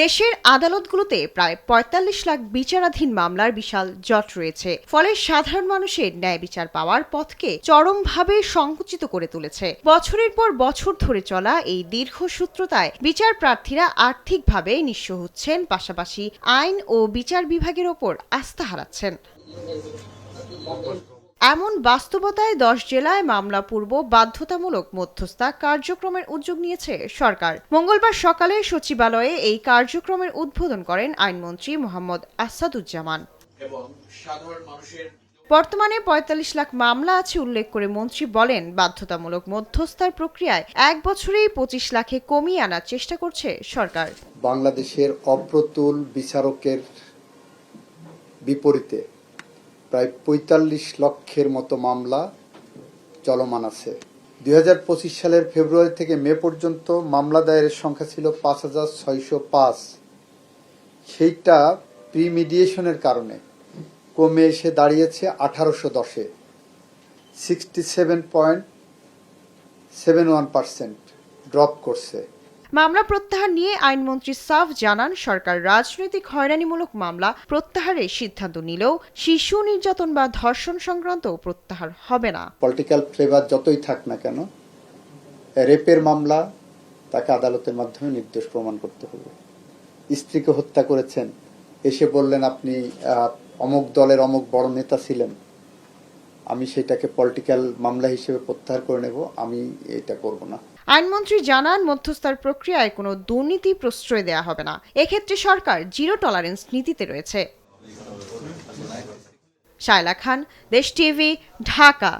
দেশের আদালতগুলোতে প্রায় ৪৫ লাখ বিচারাধীন মামলার বিশাল জট রয়েছে। ফলে সাধারণ মানুষের ন্যায় বিচার পাওয়ার পথকে চরমভাবে সংকুচিত করে তুলেছে। বছরের পর বছর ধরে চলা এই দীর্ঘসূত্রতায় বিচার প্রার্থীরা আর্থিকভাবে নিঃস্ব হচ্ছেন, পাশাপাশি আইন ও বিচার বিভাগের ওপর আস্থা হারাচ্ছেন। এমন বাস্তবতায় ১০ জেলায় মামলা পূর্ব বাধ্যতামূলক মধ্যস্থতা কার্যক্রমের উদ্যোগ নিয়েছে সরকার। মঙ্গলবার সকালে সচিবালয়ে এই কার্যক্রমের উদ্বোধন করেন আইনমন্ত্রী মোহাম্মদ আসাদুজ্জামান। বর্তমানে ৪৫ লাখ মামলা আছে উল্লেখ করে মন্ত্রী বলেন, বাধ্যতামূলক মধ্যস্থার প্রক্রিয়ায় ১ বছরেই ২৫ লাখে কমিয়ে আনার চেষ্টা করছে সরকার। বাংলাদেশের অপ্রতুল বিচারকের বিপরীতে প্রায় ৪৫ লক্ষের মতো মামলা চলমান আছে। ২০২৫ সালের ফেব্রুয়ারি থেকে মে পর্যন্ত মামলা দায়েরের সংখ্যা ছিল ৫,৬০৫। সেইটা প্রিমিডিয়েশনের কারণে কমে এসে দাঁড়িয়েছে ১,৮১০-এ, 67.71% ড্রপ করছে। মামলা প্রত্যাহার নিয়ে আইনমন্ত্রী সাফ জানান, সরকার রাজনৈতিক হয়রানিমূলক মামলা প্রত্যাহারের সিদ্ধান্ত নিলেও শিশু নির্যাতন বা ধর্ষণ সংক্রান্ত প্রত্যাহার হবে না। পলিটিক্যাল ফ্লেভার যতই থাক না কেন, রেপের মামলা তাকে আদালতের মাধ্যমে নির্দোষ প্রমাণ করতে হবে। স্ত্রীকে হত্যা করেছেন, এসে বললেন আপনি অমুক দলের অমুক বড় নেতা ছিলেন, আমি সেটাকে পলিটিক্যাল মামলা হিসেবে প্রত্যাহার করে নেব, আমি এটা করব না। আইনমন্ত্রী জানান, মধ্যস্থার প্রক্রিয়ায় কোনো দুর্নীতি প্রশ্রয় দেওয়া হবে না। এক্ষেত্রে সরকার জিরো টলারেন্স নীতিতে রয়েছে। শায়লা খান, দেশ টিভি, ঢাকা।